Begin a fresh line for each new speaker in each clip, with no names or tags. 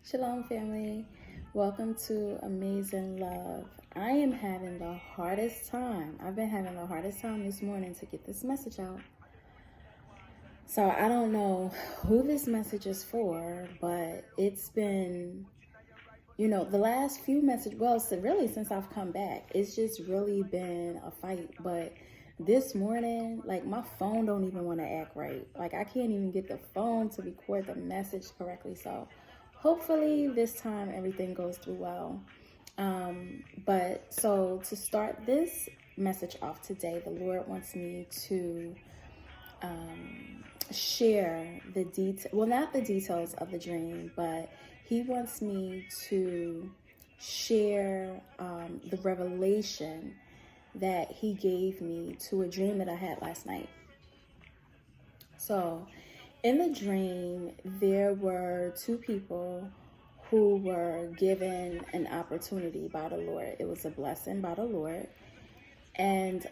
Shalom, family. Welcome to Amazing Love. I am having the hardest time. I've been having the hardest time this morning to get this message out. So I don't know who this message is for, but it's been, the last few messages, so really since I've come back, it's just really been a fight. But this morning, my phone don't even want to act right. I can't even get the phone to record the message correctly. So hopefully this time everything goes through well. But so to start this message off today, the Lord wants me to share the not the details of the dream, but He wants me to share the revelation that He gave me to a dream that I had last night. So in the dream, there were two people who were given an opportunity by the Lord. It was a blessing by the Lord. And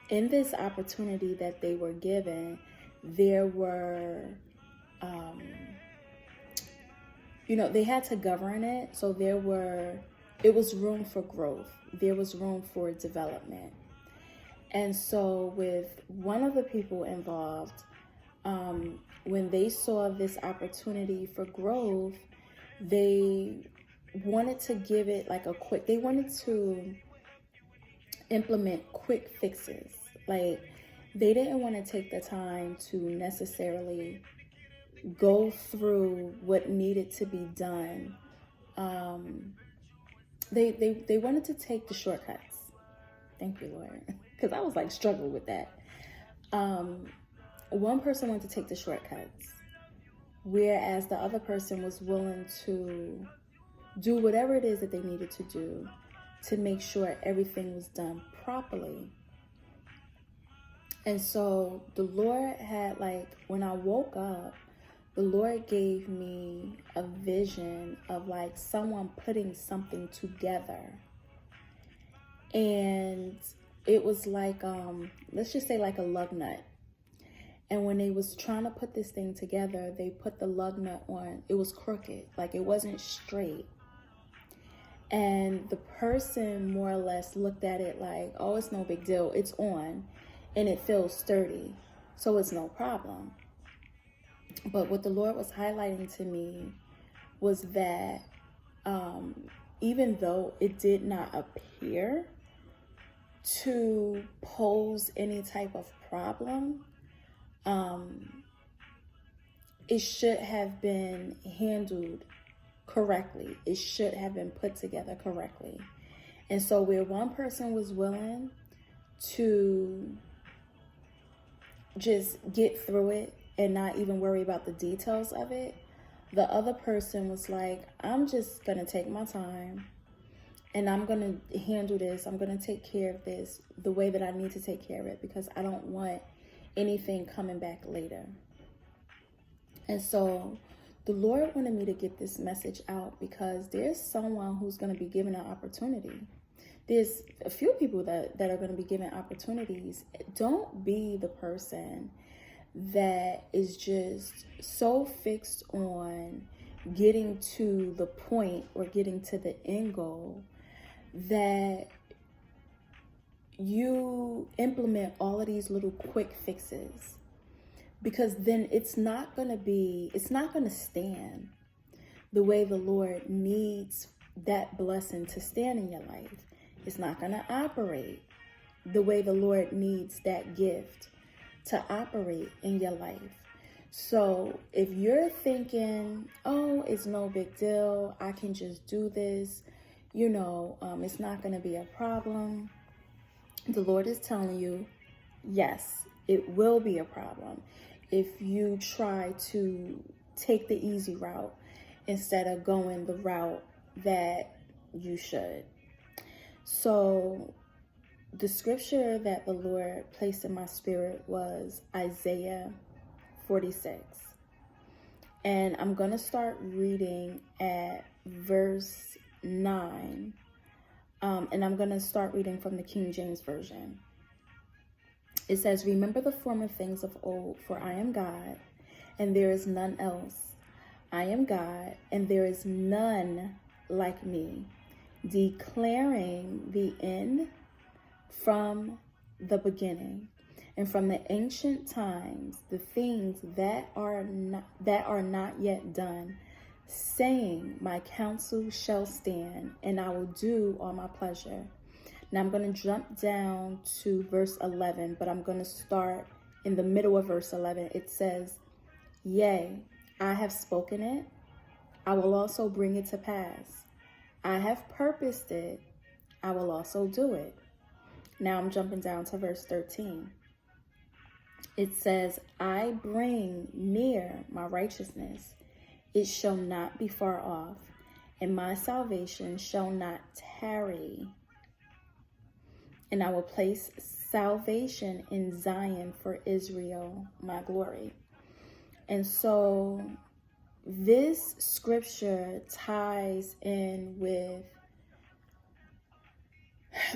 in this opportunity that they were given, there were, they had to govern it. So it was room for growth. There was room for development. And so with one of the people involved, when they saw this opportunity for growth, they wanted to give it they wanted to implement quick fixes. They didn't want to take the time to necessarily go through what needed to be done. They wanted to take the shortcuts. Thank you, Lord. Because I was struggling with that. One person wanted to take the shortcuts, whereas the other person was willing to do whatever it is that they needed to do to make sure everything was done properly. And so the Lord had, when I woke up, the Lord gave me a vision of someone putting something together. And it was let's just say a lug nut. And when they was trying to put this thing together, they put the lug nut on. It was crooked, it wasn't straight. And the person more or less looked at it oh, it's no big deal. It's on and it feels sturdy, so it's no problem. But what the Lord was highlighting to me was that even though it did not appear to pose any type of problem, it should have been handled correctly. It should have been put together correctly. And so where one person was willing to just get through it and not even worry about the details of it, the other person was I'm just going to take my time and I'm going to handle this. I'm going to take care of this the way that I need to take care of it, because I don't want anything coming back later. And so the Lord wanted me to get this message out because there's someone who's going to be given an opportunity. There's a few people that are going to be given opportunities. Don't be the person that is just so fixed on getting to the point or getting to the end goal that you implement all of these little quick fixes, because then it's not going to stand the way the Lord needs that blessing to stand in your life. It's not going to operate the way the Lord needs that gift to operate in your life. So if you're thinking, oh, it's no big deal, I can just do this, it's not going to be a problem, the Lord is telling you, yes, it will be a problem if you try to take the easy route instead of going the route that you should. So the scripture that the Lord placed in my spirit was Isaiah 46. And I'm going to start reading at verse 9. And I'm going to start reading from the King James Version. It says, "Remember the former things of old, for I am God, and there is none else. I am God, and there is none like me, declaring the end from the beginning, and from the ancient times, the things that are not yet done, saying, my counsel shall stand, and I will do all my pleasure. Now I'm going to jump down to verse 11, but I'm going to start in the middle of verse 11. It says, yea, I have spoken it, I will also bring it to pass. I have purposed it, I will also do it. Now I'm jumping down to verse 13. It says, I bring near my righteousness, it shall not be far off, and my salvation shall not tarry. And I will place salvation in Zion for Israel, my glory. And so this scripture ties in with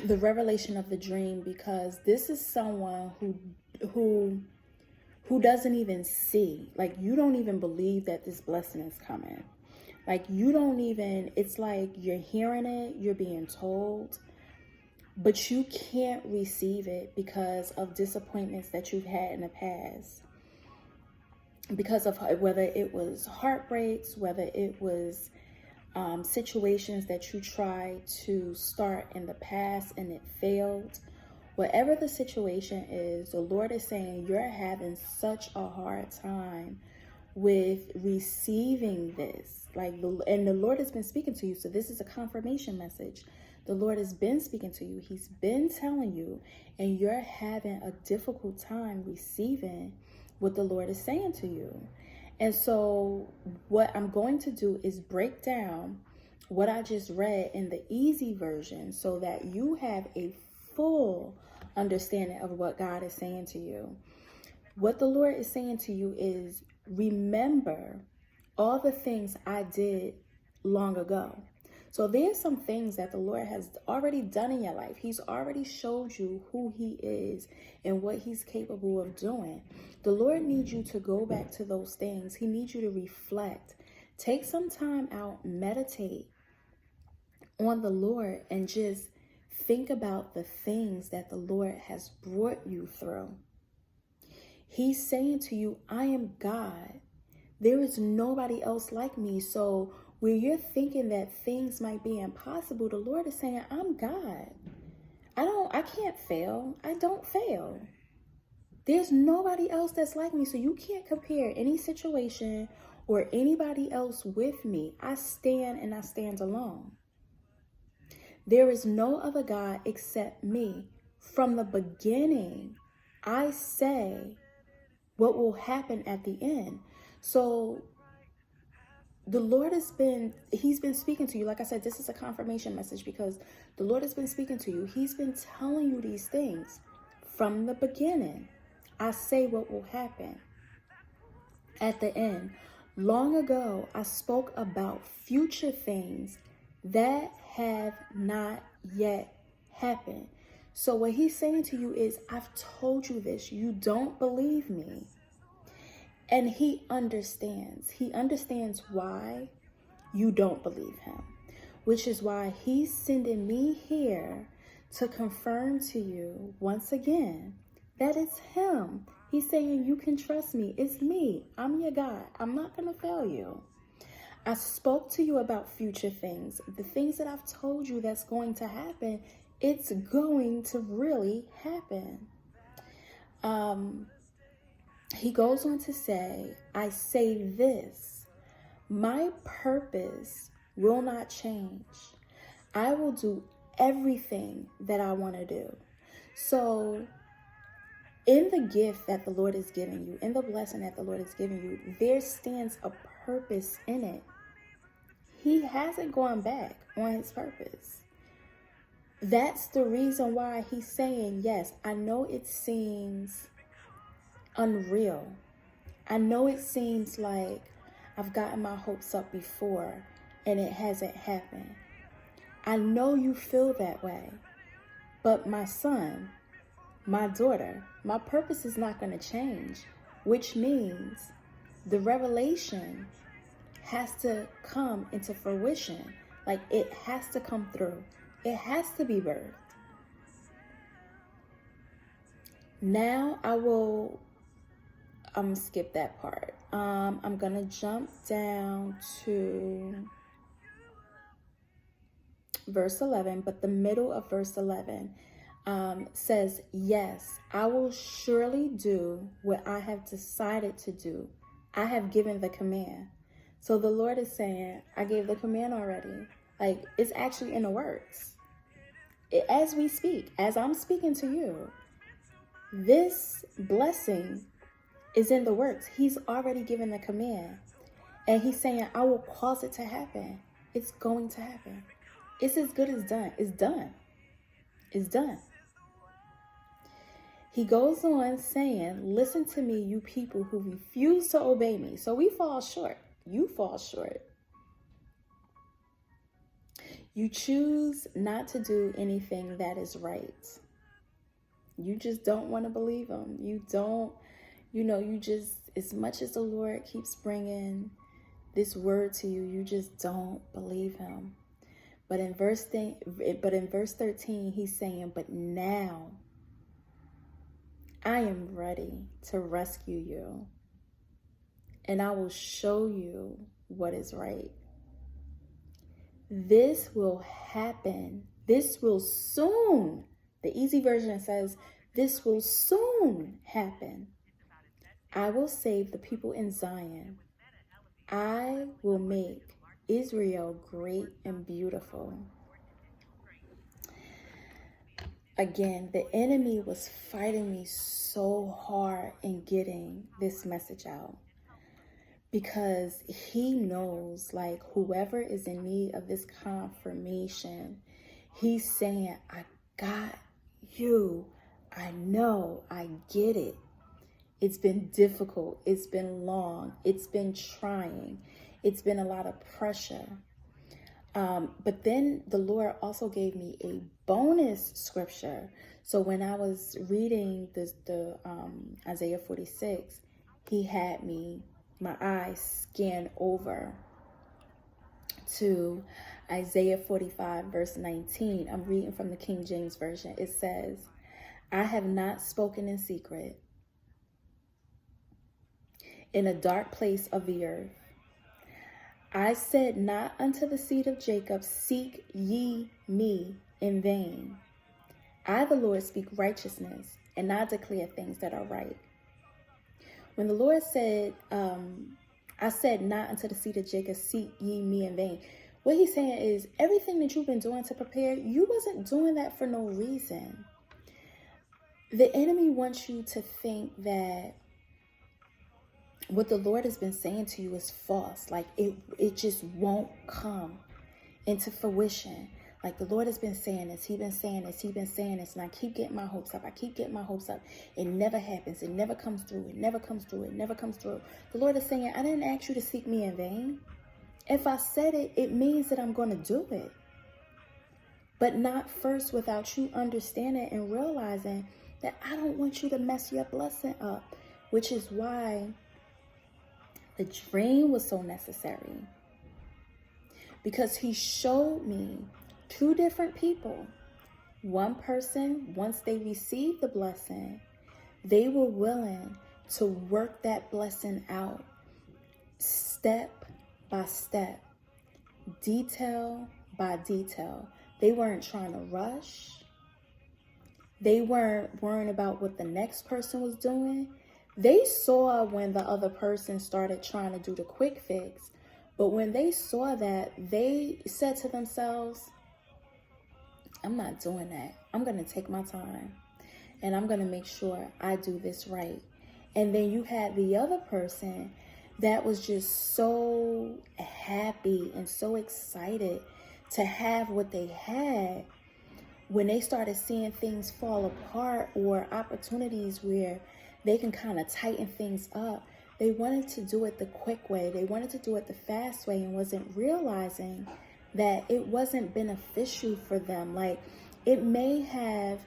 the revelation of the dream, because this is someone who doesn't even see, like, you don't even believe that this blessing is coming. Like, you don't even, it's like you're hearing it, you're being told, but you can't receive it because of disappointments that you've had in the past. Because of whether it was heartbreaks, whether it was situations that you tried to start in the past and it failed. Whatever the situation is, the Lord is saying you're having such a hard time with receiving this. And the Lord has been speaking to you. So this is a confirmation message. The Lord has been speaking to you. He's been telling you, and you're having a difficult time receiving what the Lord is saying to you. And so what I'm going to do is break down what I just read in the easy version so that you have a full understanding of what God is saying to you. What the Lord is saying to you is, remember all the things I did long ago. So there's some things that the Lord has already done in your life. He's already showed you who he is and what he's capable of doing. The Lord needs you to go back to those things. He needs you to reflect. Take some time out, meditate on the Lord, and just think about the things that the Lord has brought you through. He's saying to you, I am God. There is nobody else like me. So where you're thinking that things might be impossible, the Lord is saying, I'm God. I can't fail. I don't fail. There's nobody else that's like me. So you can't compare any situation or anybody else with me. I stand and I stand alone. There is no other God except me. From the beginning, I say what will happen at the end. So the Lord he's been speaking to you. Like I said, this is a confirmation message because the Lord has been speaking to you. He's been telling you these things from the beginning. I say what will happen at the end. Long ago, I spoke about future things that have not yet happened. So what he's saying to you is, I've told you this. You don't believe me. And he understands. He understands why you don't believe him, which is why he's sending me here to confirm to you once again that it's him. He's saying you can trust me. It's me. I'm your God. I'm not going to fail you. I spoke to you about future things. The things that I've told you that's going to happen, it's going to really happen. He goes on to say, I say this, my purpose will not change. I will do everything that I want to do. So in the gift that the Lord is giving you, in the blessing that the Lord is giving you, there stands a purpose in it. He hasn't gone back on his purpose. That's the reason why he's saying, yes, I know it seems unreal. I know it seems like I've gotten my hopes up before and it hasn't happened. I know you feel that way. But my son, my daughter, my purpose is not going to change, which means the revelation has to come into fruition. Like, it has to come through. It has to be birthed. Now I'm gonna skip that part. I'm gonna jump down to verse 11, but the middle of verse 11 says, yes, I will surely do what I have decided to do. I have given the command. So the Lord is saying, I gave the command already. Like, it's actually in the works. As we speak, as I'm speaking to you, this blessing is in the works. He's already given the command. And he's saying, I will cause it to happen. It's going to happen. It's as good as done. It's done. It's done. He goes on saying, listen to me, you people who refuse to obey me. So we fall short. You fall short. You choose not to do anything that is right. You just don't want to believe him. You don't, you just, as much as the Lord keeps bringing this word to you, you just don't believe him. But in verse 13, he's saying, but now I am ready to rescue you, and I will show you what is right. This will happen. This will soon. The easy version says, this will soon happen. I will save the people in Zion. I will make Israel great and beautiful. Again, the enemy was fighting me so hard in getting this message out, because he knows, like, whoever is in need of this confirmation, he's saying, I got you. I know, I get it. It's been difficult. It's been long. It's been trying. It's been a lot of pressure. But then the Lord also gave me a bonus scripture. So when I was reading the Isaiah 46, he had my eyes scan over to Isaiah 45, verse 19. I'm reading from the King James Version. It says, I have not spoken in secret in a dark place of the earth. I said not unto the seed of Jacob, seek ye me in vain. I, the Lord, speak righteousness, and I declare things that are right. When the Lord said, I said not unto the seed of Jacob, seek ye me in vain, what he's saying is, everything that you've been doing to prepare, you wasn't doing that for no reason. The enemy wants you to think that what the Lord has been saying to you is false. Like, it just won't come into fruition. Like, the Lord has been saying this. He's been saying this. He's been saying this. And I keep getting my hopes up. I keep getting my hopes up. It never happens. It never comes through. It never comes through. It never comes through. The Lord is saying, I didn't ask you to seek me in vain. If I said it, it means that I'm going to do it. But not first without you understanding and realizing that I don't want you to mess your blessing up. Which is why the dream was so necessary, because he showed me two different people. One person, once they received the blessing, they were willing to work that blessing out step by step, detail by detail. They weren't trying to rush. They weren't worrying about what the next person was doing. They saw when the other person started trying to do the quick fix, but when they saw that, they said to themselves, I'm not doing that. I'm going to take my time, and I'm going to make sure I do this right. And then you had the other person that was just so happy and so excited to have what they had. When they started seeing things fall apart or opportunities where they can kind of tighten things up, they wanted to do it the quick way. They wanted to do it the fast way, and wasn't realizing that it wasn't beneficial for them. Like, it may have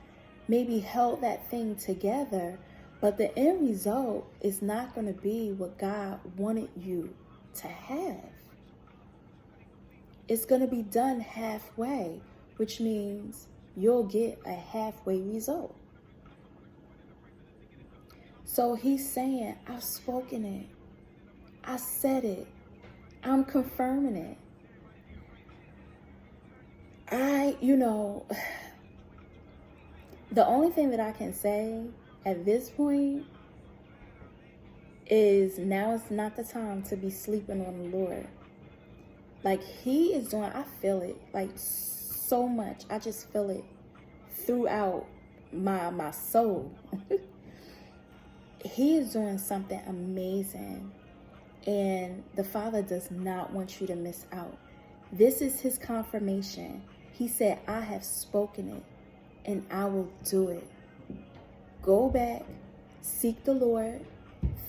maybe held that thing together, but the end result is not going to be what God wanted you to have. it's going to be done halfway, which means you'll get a halfway result. So he's saying, I've spoken it. I said it. I'm confirming it. The only thing that I can say at this point is now is not the time to be sleeping on the Lord. Like he is doing, I feel it like so much. I just feel it throughout my soul. He is doing something amazing, and the Father does not want you to miss out. This is his confirmation. He said, I have spoken it and I will do it. Go back, seek the Lord,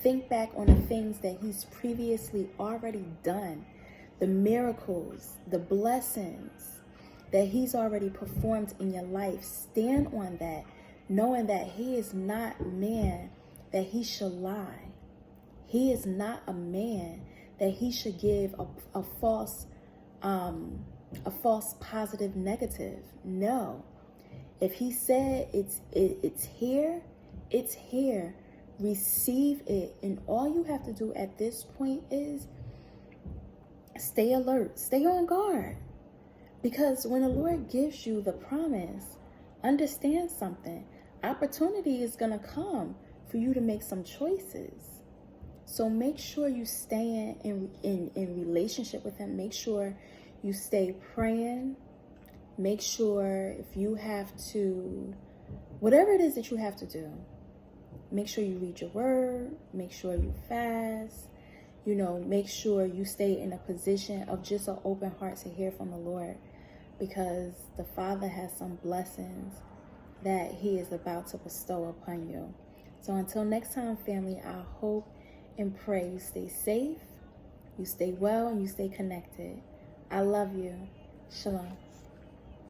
think back on the things that he's previously already done, the miracles, the blessings that he's already performed in your life. Stand on that, knowing that he is not man that he shall lie. He is not a man that he should give a false positive negative. No. If he said it's here, it's here. Receive it. And all you have to do at this point is stay alert, stay on guard. Because when the Lord gives you the promise, understand something. Opportunity is going to come for you to make some choices. So make sure you stay in relationship with him. Make sure you stay praying. Make sure if you have to, whatever it is that you have to do, make sure you read your word. Make sure you fast. Make sure you stay in a position of just an open heart to hear from the Lord, because the Father has some blessings that he is about to bestow upon you. So until next time, family, I hope and pray you stay safe, you stay well, and you stay connected. I love you. Shalom.